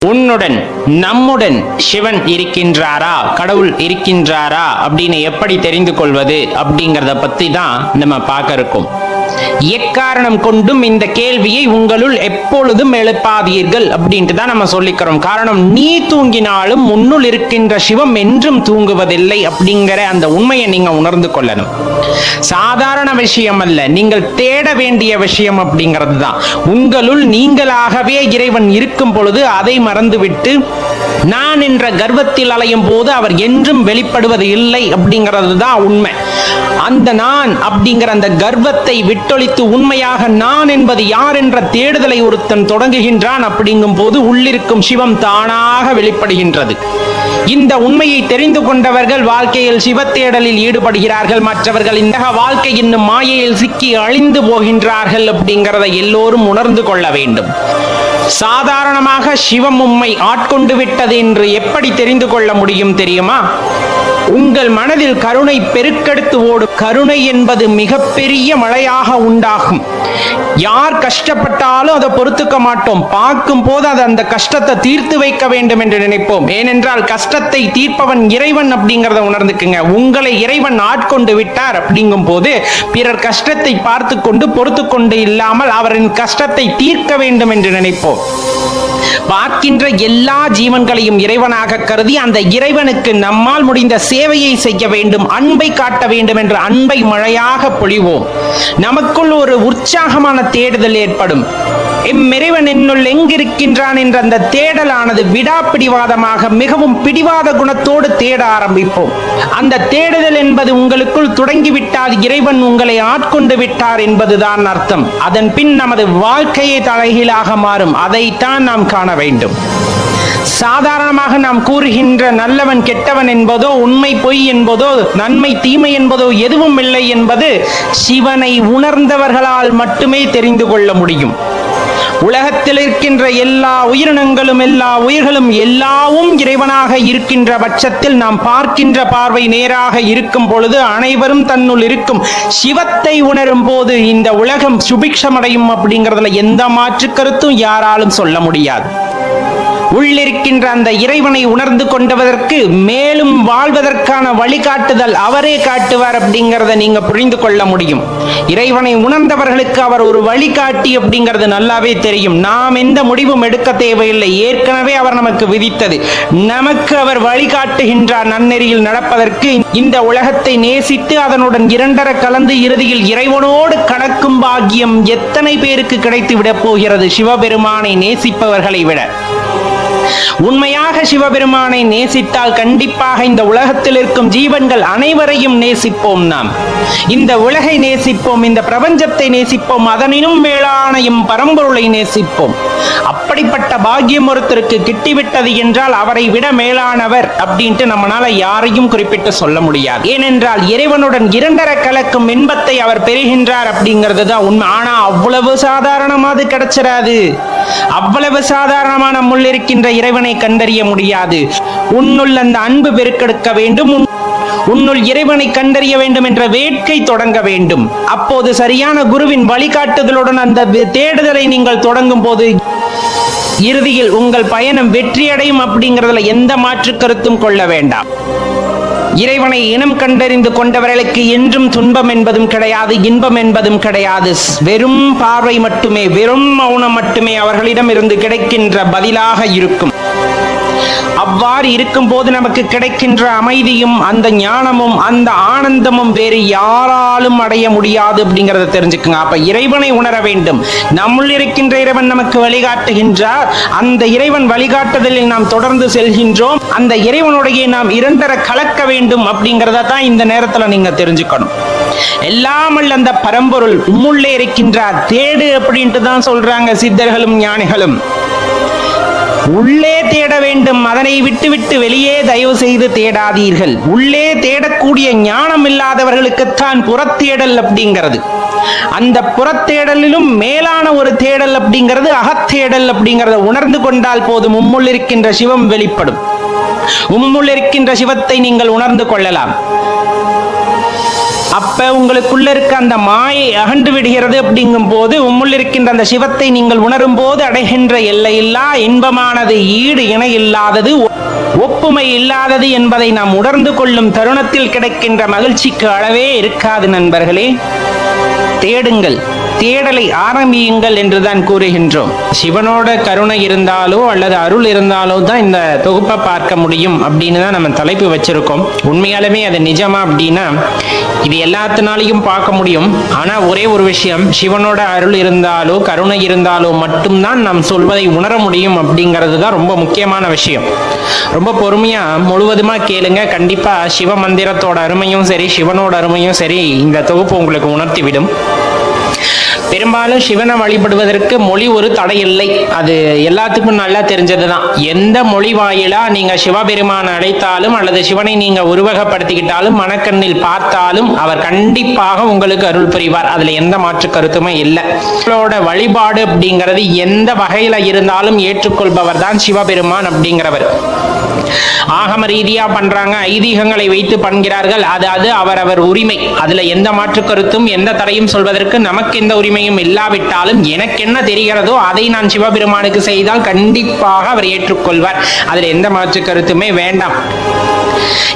உன்னுடன் நம்முடன் சிவன் இருக்கின்றாரா, கடவுள் இருக்கின்றாரா அப்படின்னு எப்படி தெரிந்து கொள்வது அப்படிங்கறத பத்தி தான் நம்ம பார்க்க இருக்கோம். எக்காரணம் கொண்டும் இந்த கேள்வியை உங்களுள் எப்பொழுதும் எழுப்பாதீர்கள் அப்படின்ட்டு தான் நம்ம சொல்லிக்கிறோம். காரணம், நீ தூங்கினாலும் உன்னுள் இருக்கின்ற சிவம் என்றும் தூங்குவதில்லை அப்படிங்கிற அந்த உண்மையை நீங்க உணர்ந்து கொள்ளணும். சாதாரண விஷயம் அல்ல, நீங்கள் தேட வேண்டிய விஷயம் அப்படிங்கிறது தான். உங்களுள் நீங்களாகவே இறைவன் இருக்கும் பொழுது அதை மறந்துவிட்டு நான் என்ற கர்வத்தில் அலையும் போது அவர் என்றும் வெளிப்படுவது இல்லை அப்படிங்கிறது தான் உண்மை. அந்த நான் அப்படிங்கிற அந்த கர்வத்தை விட்டொழித்து உண்மையாக நான் என்பது யார் என்ற தேடுதலை ஒருத்தன் தொடங்குகின்றான். அப்படிங்கும் போது உள்ளிருக்கும் சிவம் தானாக வெளிப்படுகின்றது. இந்த உண்மையை தெரிந்து கொண்டவர்கள் வாழ்க்கையில் சிவத்தேடலில் ஈடுபடுகிறார்கள். மற்றவர்கள் இந்த வாழ்க்கை என்னும் மாயையில் சிக்கி அழிந்து போகின்றார்கள் அப்படிங்கிறதை எல்லோரும் உணர்ந்து கொள்ள வேண்டும். சாதாரணமாக சிவம் உம்மை ஆட்கொண்டு விட்டது என்று எப்படி தெரிந்து கொள்ள முடியும் தெரியுமா? உங்கள் மனதில் கருணை பெருக்கெடுத்து ஓடும். கருணை என்பது மிகப்பெரிய மழையாக உண்டாகும். யார் கஷ்டப்பட்டாலும் அதை பொறுத்துக்க மாட்டோம். பார்க்கும் போது அது அந்த கஷ்டத்தை தீர்த்து வைக்க வேண்டும் என்று நினைப்போம். ஏனென்றால் கஷ்டத்தை தீர்ப்பவன் இறைவன் அப்படிங்கிறத உணர்ந்துக்குங்க. உங்களை இறைவன் ஆட்கொண்டு விட்டார் அப்படிங்கும் போது பிறர் கஷ்டத்தை பார்த்து கொண்டு பொறுத்து கொண்டு இல்லாமல் அவரின் கஷ்டத்தை தீர்க்க வேண்டும் என்று நினைப்போம். பார்க்கின்ற எல்லா ஜீவன்களையும் இறைவனாக கருதி அந்த இறைவனுக்கு நம்மால் முடிந்த சேவையை செய்ய வேண்டும், அன்பை காட்ட வேண்டும் என்று அன்பை மழையாக பொழிவோம். நமக்குள் ஒரு உற்சாகமான தேடுதல் ஏற்படும். இறைவன் என்னுள் எங்கிருக்கின்றான் என்ற அந்த தேடலானது விடாப்பிடிவாதமாக மிகவும் பிடிவாத குணத்தோடு தேட ஆரம்பிப்போம். அந்த தேடுதல் என்பது உங்களுக்குள் தொடங்கிவிட்டால் இறைவன் உங்களை ஆட்கொண்டு விட்டார் என்பதுதான் அர்த்தம். அதன் பின் நமது வாழ்க்கையை தலைகீழாக மாறும். அதைத்தான் நாம் காண வேண்டும். சாதாரணமாக நாம் கூறுகின்ற நல்லவன் கெட்டவன் என்பதோ, உண்மை பொய் என்பதோ, நன்மை தீமை என்பதோ எதுவும் இல்லை என்பது சிவனை உணர்ந்தவர்களால் மட்டுமே தெரிந்து கொள்ள முடியும். உலகத்தில் இருக்கின்ற எல்லா உயிரினங்களும் எல்லா உயிர்களும் எல்லாவும் இறைவனாக இருக்கின்ற பட்சத்தில் நாம் பார்க்கின்ற பார்வை நேராக இருக்கும் பொழுது அனைவரும் தன்னுள் இருக்கும் சிவத்தை உணரும் போது இந்த உலகம் சுபிக்ஷமடையும் அப்படிங்கிறதுல எந்த மாற்று கருத்தும் யாராலும் சொல்ல முடியாது. உள்ளிருக்கின்ற அந்த இறைவனை உணர்ந்து கொண்டதற்கு மேலும் வாழ்வதற்கான வழிகாட்டுதல் அவரே காட்டுவார் அப்படிங்கிறத நீங்க புரிந்து கொள்ள முடியும். இறைவனை உணர்ந்தவர்களுக்கு அவர் ஒரு வழிகாட்டி அப்படிங்கிறது நல்லாவே தெரியும். நாம் எந்த முடிவும் எடுக்க தேவையில்லை, ஏற்கனவே அவர் நமக்கு விதித்தது. நமக்கு அவர் வழிகாட்டுகின்றார் நன்னெறியில் நடப்பதற்கு. இந்த உலகத்தை நேசித்து அதனுடன் இரண்டர கலந்து இறுதியில் இறைவனோடு கடக்கும் பாக்கியம் எத்தனை பேருக்கு கிடைத்து விட போகிறது சிவபெருமானை நேசிப்பவர்களை விட. உண்மையாக சிவபெருமானை நேசித்தால் கண்டிப்பாக இந்த உலகத்தில் இருக்கும் ஜீவன்கள் அனைவரையும் நேசிப்போம். நாம் இந்த உலகை நேசிப்போம், இந்த பிரபஞ்சத்தை நேசிப்போம், அதனினும் மேலான பரம்பொருளை நேசிப்போம். அப்படிப்பட்ட பாக்கியம் ஒருத்தருக்கு கிட்டிவிட்டது என்றால் அவரை விட மேலானவர் அப்படின்ட்டு நம்மளால யாரையும் குறிப்பிட்டு சொல்ல முடியாது. ஏனென்றால் இறைவனுடன் இரண்டர கலக்கும் இன்பத்தை அவர் பெறுகின்றார் அப்படிங்கிறது தான் உண்மை. ஆனா அவ்வளவு சாதாரணமாக கிடைச்சிடாது. அவ்வளவு சாதாரணமான நம்முள் இருக்கின்ற இறைவனை கண்டறிய முடியாது. உன்னுள் அந்த அன்பு பெருக்கெடுக்க வேண்டும், உன்னுள் இறைவனை கண்டறிய வேண்டும் என்ற வேட்கை தொடங்க வேண்டும். அப்போது சரியான குருவின் வழிகாட்டுதலுடன் அந்த தேடுதலை நீங்கள் தொடங்கும் போது இறுதியில் உங்கள் பயணம் வெற்றியடையும் அப்படிங்கிறதுல எந்த மாற்று கருத்தும் கொள்ள வேண்டாம். இறைவனை இனம் கண்டறிந்து கொண்டவர்களுக்கு என்றும் துன்பம் என்பதும் கிடையாது, இன்பம் என்பதும் கிடையாது. வெறும் பார்வை மட்டுமே, வெறும் மௌனம் மட்டுமே அவர்களிடம் இருந்து கிடைக்கின்ற பதிலாக இருக்கும். அவ்வாறு இருக்கும் போது நமக்கு கிடைக்கின்ற அமைதியும் அந்த ஞானமும் அந்த ஆனந்தமும் வேறு யாராலும் அடைய முடியாது அப்படிங்கிறத தெரிஞ்சுக்குங்க. அப்ப இறைவனை உணர வேண்டும். நம்முள் இருக்கின்ற இறைவன் நமக்கு வழிகாட்டுகின்றார். அந்த இறைவன் வழிகாட்டுதலில் நாம் தொடர்ந்து செல்கின்றோம். அந்த இறைவனுடைய நாம் இரண்டர கலக்க வேண்டும் அப்படிங்கிறத தான் இந்த நேரத்துல நீங்க தெரிஞ்சுக்கணும். எல்லாமல் அந்த பரம்பொருள் உம்முள்ளே இருக்கின்றார். தேடு அப்படின்ட்டு தான் சொல்றாங்க சித்தர்களும் ஞானிகளும். உள்ளே தேட வேண்டும், அதனை விட்டு வெளியே தயவு செய்து தேடாதீர்கள். உள்ளே தேடக்கூடிய ஞானம் இல்லாதவர்களுக்குத்தான் புறத்தேடல் அப்படிங்கிறது. அந்த புறத்தேடலிலும் மேலான ஒரு தேடல் அப்படிங்கிறது அகத்தேடல் அப்படிங்கிறத உணர்ந்து கொண்டால் போதும் உம்முள் இருக்கின்ற சிவம் வெளிப்படும். உம்முள் இருக்கின்ற சிவத்தை நீங்கள் உணர்ந்து கொள்ளலாம். அப்ப உங்களுக்குள்ள இருக்க அந்த மாயை அகன்று விடுகிறது. அப்படிங்கும் போது உம்முள் இருக்கின்ற அந்த சிவத்தை நீங்கள் உணரும் போது அடைகின்ற எல்லையில்லா இன்பமானது ஈடு இணை இல்லாதது, ஒப்புமை இல்லாதது என்பதை நாம் உணர்ந்து கொள்ளும் தருணத்தில் கிடைக்கின்ற மகிழ்ச்சிக்கு அளவே இருக்காது நண்பர்களே. தேடுங்கள், தேடலை ஆரம்பியுங்கள் என்றுதான் கூறுகின்றோம். சிவனோட கருணை இருந்தாலோ அல்லது அருள் இருந்தாலோ தான் இந்த தொகுப்பை பார்க்க முடியும் அப்படின்னு தான் நம்ம தலைப்பு வச்சிருக்கோம். உண்மையாலுமே அது நிஜமா அப்படின்னா இது எல்லாத்தினாலையும் பார்க்க முடியும். ஆனா ஒரே ஒரு விஷயம், சிவனோட அருள் இருந்தாலோ கருணை இருந்தாலோ மட்டும்தான் நாம் சொல்வதை உணர முடியும் அப்படிங்கிறது தான் ரொம்ப முக்கியமான விஷயம். ரொம்ப பொறுமையா முழுவதுமா கேளுங்க. கண்டிப்பா சிவ மந்திரத்தோட அருமையும் சரி, சிவனோட அருமையும் சரி இந்த தொகுப்பு உங்களுக்கு உணர்த்திவிடும். பெரும்பாலும் சிவனை வழிபடுவதற்கு மொழி ஒரு தடை இல்லை, அது எல்லாத்துக்கும் நல்லா தெரிஞ்சதுதான். எந்த மொழி வாயிலா நீங்க சிவபெருமானை அழைத்தாலும் அல்லது சிவனை நீங்க உருவகப்படுத்திக்கிட்டாலும் மனக்கண்ணில் பார்த்தாலும் அவர் கண்டிப்பாக உங்களுக்கு அருள் புரிவார். அதுல எந்த மாற்று கருத்துமே இல்லை. உங்களோட வழிபாடு அப்படிங்கிறது எந்த வகையில இருந்தாலும் ஏற்றுக்கொள்பவர் தான் சிவபெருமான் அப்படிங்கிறவர். ஆகம ரீதியா பண்றாங்க, ஐதீகங்களை வைத்து பண்கிறார்கள், அது அவரவர் உரிமை. அதுல எந்த மாற்று கருத்தும் எந்த தடையும் சொல்வதற்கு நமக்கு எந்த உரிமையும் இல்லாவிட்டாலும் எனக்கு என்ன தெரிகிறதோ அதை நான் சிவபெருமானுக்கு செய்தால் கண்டிப்பாக அவர் ஏற்றுக்கொள்வார். அதுல எந்த மாற்று கருத்துமே வேண்டாம்.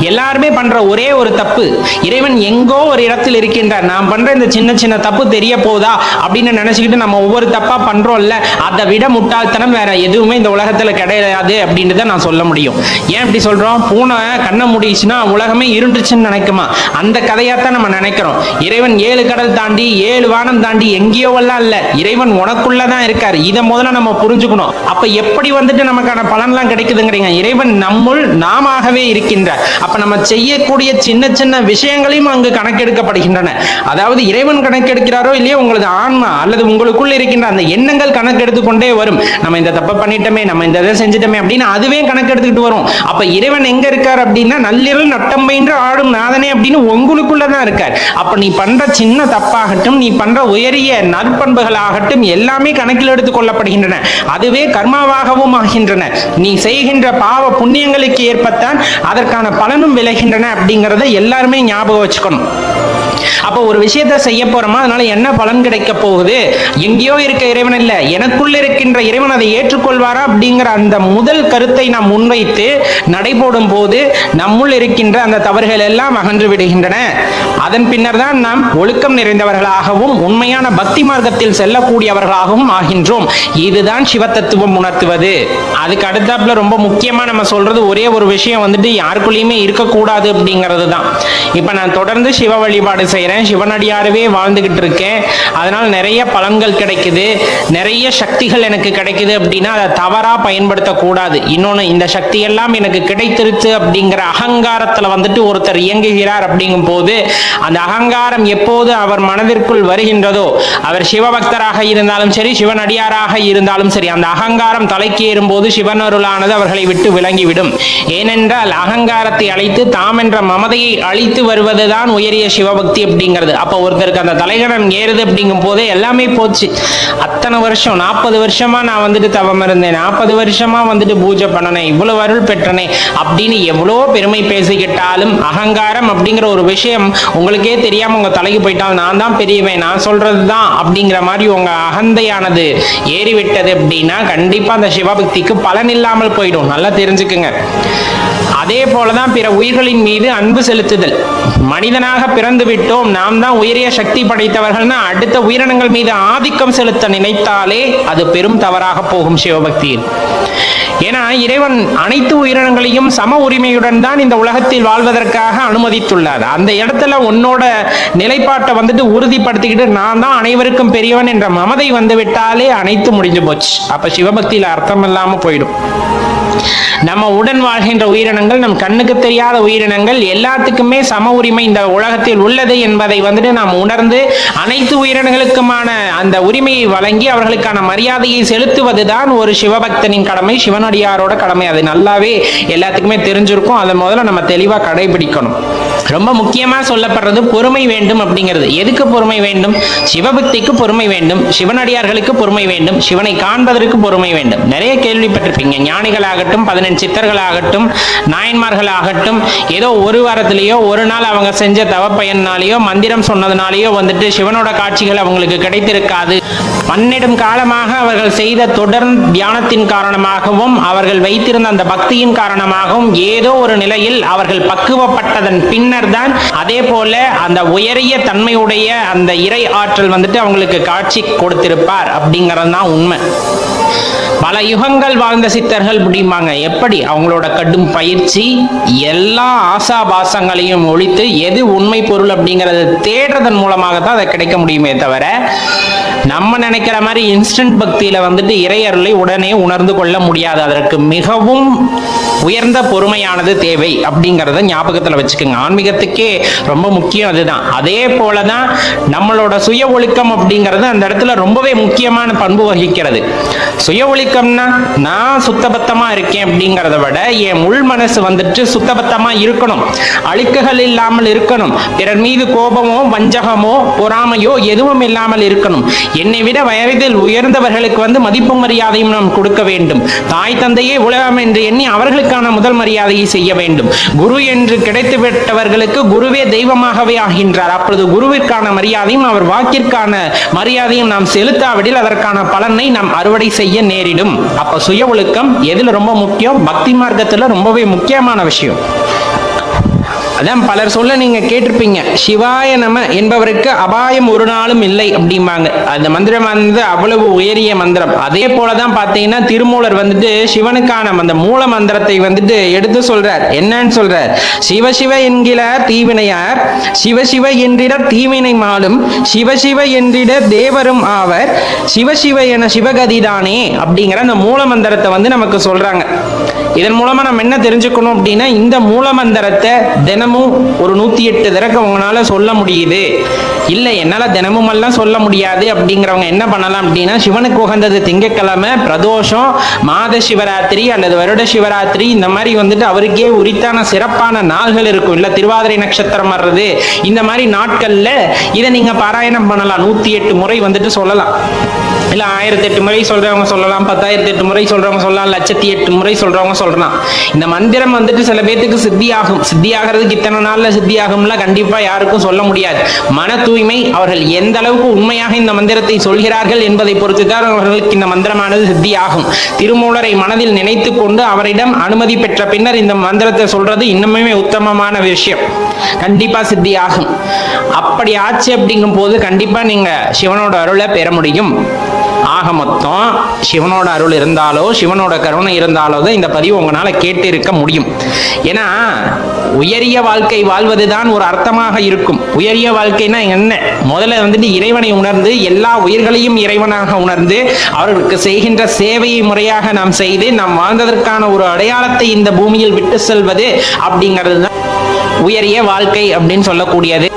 எல்லாருமே பண்ற ஒரே ஒரு தப்பு, இறைவன் எங்கோ ஒரு இடத்தில் இருக்கின்றார், நான் பண்ற இந்த சின்ன சின்ன தப்பு தெரிய போதா அப்படின்னு நினைச்சுக்கிட்டு நம்ம ஒவ்வொரு தப்பா பண்றோம்ல, அதை விட முட்டாள்தனம் வேற எதுவுமே இந்த உலகத்துல கிடையாது அப்படின்னு தான் நான் சொல்ல முடியும். ஏன் இப்படி சொல்றோம்? பூனை கண்ணை முடிச்சுன்னா உலகமே இருந்துச்சுன்னு நினைக்குமா? அந்த கதையாத்தான் நம்ம நினைக்கிறோம். இறைவன் 7 கடல் தாண்டி 7 வானம் தாண்டி எங்கேயோ எல்லாம் இல்ல, இறைவன் உனக்குள்ளதான் இருக்காரு. இதை முதல்ல நம்ம புரிஞ்சுக்கணும். அப்ப எப்படி வந்துட்டு நமக்கான பலன்லாம் கிடைக்குதுங்கிறீங்க? இறைவன் நம்முள் நாமவே இருக்கின்றார். அப்ப நம்ம செய்யக்கூடிய சின்ன சின்ன விஷயங்களையும் அங்கு கணக்கெடுக்கப்படுகின்றன. அதாவது இறைவன் கணக்கெடுக்கிறாரோ இல்லையோ, உங்களது ஆன்மா அல்லது உங்களுக்குள்ள இருக்கின்ற அந்த எண்ணங்கள் கணக்கெடுத்து கொண்டே வரும். நம்ம இந்த தப்பை பண்ணிட்டோமே, நம்ம இந்த இதை செஞ்சிட்டோமே அப்படின்னு அதுவே கணக்கெடுத்துக்கிட்டு வரும். அப்ப இறைவன் எங்க இருக்கார் அப்படின்னா, நள்ளிரல் நட்டம் பயின்று ஆடும் நாதனே அப்படின்னு உங்களுக்குள்ளதான் இருக்கார். அப்ப நீ பண்ற சின்ன தப்பாகட்டும், நீ பண்ற உயரிய நற்பண்புகளாகட்டும் எல்லாமே கணக்கில் எடுத்துக் கொள்ளப்படுகின்றன. அதுவே கர்மாவாகவும் ஆகின்றன. நீ செய்கின்ற பாவ புண்ணியங்களுக்கு ஏற்பத்தான் அதற்கான பலனும் விளைகின்றன அப்படிங்கறத எல்லாருமே ஞாபகம் வச்சுக்கணும். அப்போ ஒரு விஷயத்தை செய்ய போறோமா, அதனால என்ன பலன் கிடைக்க போகுது? எங்கேயோ இருக்க இறைவன் இல்ல, எனக்குள்ள இருக்கின்ற இறைவன் அதை ஏற்றுக்கொள்வாரா அப்படிங்கிற அந்த முதல் கருத்தை நாம் முன்வைத்து நடைபோடும் போது நம்முள் இருக்கின்ற அந்த தவறுகள் எல்லாம் அகன்று விடுகின்றன. அதன் பின்னர் தான் நாம் ஒழுக்கம் நிறைந்தவர்களாகவும் உண்மையான பக்தி மார்க்கத்தில் செல்லக்கூடியவர்களாகவும் ஆகின்றோம். இதுதான் சிவத்தத்துவம் உணர்த்துவது. அதுக்கு அடுத்தாப்புல ரொம்ப முக்கியமா நம்ம சொல்றது ஒரே ஒரு விஷயம் வந்துட்டு யாருக்குள்ளேயுமே இருக்கக்கூடாது அப்படிங்கிறது தான். இப்ப நான் தொடர்ந்து சிவ வழிபாடு செய்யறேன், சிவனடியாரவே வாழ்ந்துகிட்டு இருக்கேன், அதனால நிறைய பலன்கள் கிடைக்குது, நிறைய சக்திகள் எனக்கு கிடைக்குது அப்படின்னா அதை தவறா பயன்படுத்தக்கூடாது. இன்னொன்னு, இந்த சக்தி எல்லாம் எனக்கு கிடைத்திருச்சு அப்படிங்கிற அகங்காரத்துல வந்துட்டு ஒருத்தர் இயங்குகிறார் அப்படிங்கும் போது அந்த அகங்காரம் எப்போது அவர் மனதிற்குள் வருகின்றதோ, அவர் சிவபக்தராக இருந்தாலும் சரி சிவனடியாராக இருந்தாலும் சரி, அந்த அகங்காரம் தலைக்கு ஏறும்போது சிவனருளானது அவர்களை விட்டு விளங்கிவிடும். ஏனென்றால் அகங்காரத்தை அழைத்து தாம் என்ற மமதையை அழித்து வருவதுதான் உயரிய சிவபக்தி அப்படிங்கிறது. அப்ப ஒருத்தருக்கு அந்த தலைகணம் ஏறுது அப்படிங்கும் போதே எல்லாமே போச்சு. அத்தனை வருஷம் 40 வருஷமா நான் வந்துட்டு தவம் இருந்தேன், 40 வருஷமா வந்துட்டு பூஜை பண்ணனேன், இவ்வளவு அருள் பெற்றனே அப்படின்னு எவ்வளோ பெருமை பேசிக்கிட்டாலும் அகங்காரம் அப்படிங்கிற ஒரு விஷயம் உங்களுக்கே தெரியாம உங்க தலைக்கு போயிட்டால் நான் தான் பெரியவன், நான் சொல்றதுதான் அப்படிங்கிற மாதிரி உங்க அகந்தையானது ஏறிவிட்டது அப்படின்னா கண்டிப்பா அந்த சிவபக்திக்கு பலன் இல்லாமல் போயிடும். நல்லா தெரிஞ்சுக்குங்க. அதே போலதான் பிற உயிர்களின் மீது அன்பு செலுத்துதல். மனிதனாக பிறந்து விட்டோம், நாம் தான் உயரிய சக்தி படைத்தவர்கள்னா அடுத்த உயிரினங்கள் மீது ஆதிக்கம் செலுத்த நினைத்தாலே அது பெரும் தவறாக போகும் சிவபக்தியில். ஏன்னா இறைவன் அனைத்து உயிரினங்களையும் சம உரிமையுடன் தான் இந்த உலகத்தில் வாழ்வதற்காக அனுமதித்துள்ளார். அந்த இடத்துல உன்னோட நிலைப்பாட்டை வந்துட்டு உறுதிப்படுத்திக்கிட்டு நான் தான் அனைவருக்கும் பெரியவன் என்ற மமதை வந்து விட்டாலே அனைத்து முடிஞ்சு போச்சு. அப்ப சிவபக்தியில அர்த்தம் இல்லாம போயிடும். நம்ம உடன் வாழ்கின்ற உயிரினங்கள், நம் கண்ணுக்கு தெரியாத உயிரினங்கள் எல்லாத்துக்குமே சம உரிமை இந்த உலகத்தில் உள்ளது என்பதை வந்துட்டு நாம் உணர்ந்து அனைத்து உயிரினங்களுக்குமான அந்த உரிமையை வழங்கி அவர்களுக்கான மரியாதையை செலுத்துவதுதான் ஒரு சிவபக்தனின் கடமை, சிவனடியாரோட கடமை. அது நல்லாவே எல்லாத்துக்குமே தெரிஞ்சிருக்கும். அதை முதல்ல நம்ம தெளிவா கடைபிடிக்கணும். ரொம்ப முக்கியமா சொல்லப்படுறது பொறுமை வேண்டும் அப்படிங்கிறது. எதுக்கு பொறுமை வேண்டும்? சிவபக்திக்கு பொறுமை வேண்டும், சிவனடியார்களுக்கு பொறுமை வேண்டும், சிவனை காண்பதற்கு பொறுமை வேண்டும். நிறைய கேள்விப்பட்டிருப்பீங்க. ஞானிகளாகட்டும், 18 சித்தர்களாகட்டும், நாயன்மார்களாகட்டும், ஏதோ ஒரு வாரத்திலேயோ ஒரு நாள் அவங்க செஞ்ச தவப்பயனாலேயோ மந்திரம் சொன்னதுனாலேயோ வந்துட்டு சிவனோட காட்சிகள் அவங்களுக்கு கிடைத்திருக்காது. பன்னெடும் காலமாக அவர்கள் செய்த தொடர் தியானத்தின் காரணமாகவும் அவர்கள் வைத்திருந்த அந்த பக்தியின் காரணமாகவும் ஏதோ ஒரு நிலையில் அவர்கள் பக்குவப்பட்டதன் பின்னர் தான் அதே போல அந்த உயரிய தன்மையுடைய அந்த இறை ஆற்றல் வந்துட்டு அவங்களுக்கு காட்சி கொடுத்திருப்பார் அப்படிங்கிறது தான் உண்மை. பல யுகங்கள் வாழ்ந்த சித்தர்கள் முடியுமாங்க. எப்படி? அவங்களோட கடும் பயிற்சி, எல்லா ஆசாபாசங்களையும் ஒழித்து எது உண்மை பொருள் அப்படிங்கறது தேடுறதன் மூலமாக தான் அதை கிடைக்க முடியுமே தவிர நம்ம நினைக்கிற மாதிரி இன்ஸ்டன்ட் பக்தியில வந்துட்டு இறை அருளை உடனே உணர்ந்து கொள்ள முடியாது. அதற்கு மிகவும் உயர்ந்த பொறுமையானது தேவை அப்படிங்கறத ஞாபகத்துல வச்சுக்கோங்க. ஆன்மீகத்துக்கே ரொம்ப முக்கியம் அதுதான். அதே போலதான் நம்மளோட சுய ஒழுக்கம் அப்படிங்கிறது அந்த இடத்துல ரொம்பவே முக்கியமான பண்பு வகிக்கிறது. சுய ஒழுக்கம்னா நான் சுத்தபத்தமா இருக்கேன் அப்படிங்கிறத விட என் உள் மனசு வந்துட்டு சுத்தபத்தமா இருக்கணும், அழுக்குகள் இல்லாமல் இருக்கணும், பிறர் மீது கோபமோ வஞ்சகமோ பொறாமையோ எதுவும் இல்லாமல் இருக்கணும். என்னை விட வயதில் உயர்ந்தவர்களுக்கு மதிப்பு மரியாதையும் நாம் கொடுக்க வேண்டும். தாய் தந்தையே உலகம் என்று எண்ணி அவர்களுக்கான முதல் மரியாதையை செய்ய வேண்டும். குரு என்று கிடைத்து விட்டவர்களுக்கு குருவே தெய்வமாகவே ஆகின்றார். அப்பொழுது குருவிற்கான மரியாதையும் அவர் வாக்கிற்கான மரியாதையும் நாம் செலுத்தாவிடில் அதற்கான பலனை நாம் அறுவடை செய்ய நேரிடும். அப்ப சுய ஒழுக்கம் எதுல ரொம்ப முக்கியம்? பக்தி மார்க்கத்துல ரொம்பவே முக்கியமான விஷயம். அதான் பலர் சொல்ல நீங்க கேட்டிருப்பீங்க, சிவாய நம என்பவருக்கு அபாயம் ஒரு நாளும் இல்லை அப்படிம்பாங்க. அந்த மந்திரம் அவ்வளவு உயரிய மந்திரம். அதே போலதான் பாத்தீங்கன்னா திருமூலர் சிவனுக்கான அந்த மூல மந்திரத்தை எடுத்து சொல்றார். என்னன்னு சொல்றார்? சிவசிவ என்கிற தீவினையார், சிவசிவ என்றிட தீவினை மாலும், சிவசிவ என்றிட தேவரும் ஆவர், சிவசிவ என சிவகதிதானே அப்படிங்கிற அந்த மூல மந்திரத்தை நமக்கு சொல்றாங்க. இதன் மூலமா நம்ம என்ன தெரிஞ்சுக்கணும் அப்படின்னா, இந்த மூல மந்திரத்தை தினமும் ஒரு 108 தடவை உங்களால சொல்ல முடியுது, இல்ல என்னால தினமும் எல்லாம் சொல்ல முடியாது அப்படிங்கிறவங்க என்ன பண்ணலாம் அப்படின்னா, சிவனுக்கு உகந்தது திங்கட்கிழமை பிரதோஷம், மாத சிவராத்திரி அல்லது வருட சிவராத்திரி, இந்த மாதிரி அவருக்கே உரித்தான சிறப்பான நாள்கள் இருக்கும். இல்ல திருவாதிரை நட்சத்திரம் வர்றது, இந்த மாதிரி நாட்கள்ல இதை நீங்க பாராயணம் பண்ணலாம். 108 முறை சொல்லலாம். இல்ல 1008 முறை சொல்றவங்க சொல்லலாம், 10,008 முறை சொல்றவங்க சொல்லலாம், 1,08 முறை சொல்றவங்க சொல்லலாம். இந்த மந்திரம் சில பேத்துக்கு சித்தியாகும். சித்தியாகிறதுக்கு இத்தனை நாள்ல சித்தியாகும்ல கண்டிப்பா யாருக்கும் சொல்ல முடியாது. மன தூய்மை, அவர்கள் எந்த அளவுக்கு உண்மையாக இந்த மந்திரத்தை சொல்கிறார்கள் என்பதை பொறுத்துதான் அவர்களுக்கு இந்த மந்திரமானது சித்தியாகும். திருமூலரை மனதில் நினைத்து கொண்டு அவரிடம் அனுமதி பெற்ற பின்னர் இந்த மந்திரத்தை சொல்றது இன்னுமே உத்தமமான விஷயம். கண்டிப்பா சித்தியாகும். அப்படி ஆச்சு அப்படிங்கும் போது கண்டிப்பா நீங்க சிவனோட அருளை பெற முடியும். ஆக மொத்தம் சிவனோட அருள் இருந்தாலோ சிவனோட கருணை இருந்தாலோ தான் இந்த பதிவு உங்களால கேட்டு இருக்க முடியும். ஏன்னா உயரிய வாழ்க்கை வாழ்வதுதான் ஒரு அர்த்தமாக இருக்கும். உயரிய வாழ்க்கைனா என்ன? முதல்ல இறைவனை உணர்ந்து எல்லா உயிர்களையும் இறைவனாக உணர்ந்து அவர்களுக்கு செய்கின்ற சேவையை முறையாக நாம் செய்து நாம் வாழ்ந்ததற்கான ஒரு அடையாளத்தை இந்த பூமியில் விட்டு செல்வது அப்படிங்கிறது தான் உயரிய வாழ்க்கை அப்படின்னு சொல்லக்கூடியது.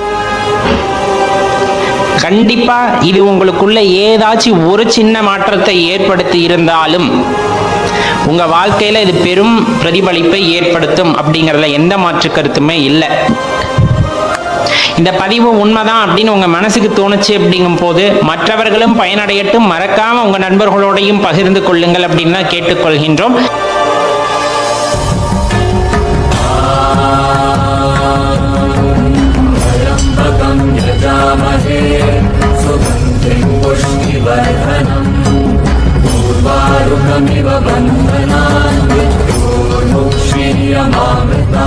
கண்டிப்பா இது உங்களுக்குள்ள ஏதாச்சும் ஒரு சின்ன மாற்றத்தை ஏற்படுத்தி இருந்தாலும் உங்க வாழ்க்கையில இது பெரும் பிரதிபலிப்பை ஏற்படுத்தும் அப்படிங்கறதுல எந்த மாற்று கருத்துமே இல்லை. இந்த பதிவு உண்மைதான் அப்படின்னு உங்க மனசுக்கு தோணுச்சு அப்படிங்கும் போது மற்றவர்களும் பயனடையட்டும், மறக்காம உங்க நண்பர்களோடையும் பகிர்ந்து கொள்ளுங்கள் அப்படின்னு கேட்டுக்கொள்கின்றோம். पूर्वारुकमिव बन्धनान् मृत्योर्मुक्षीयमामृता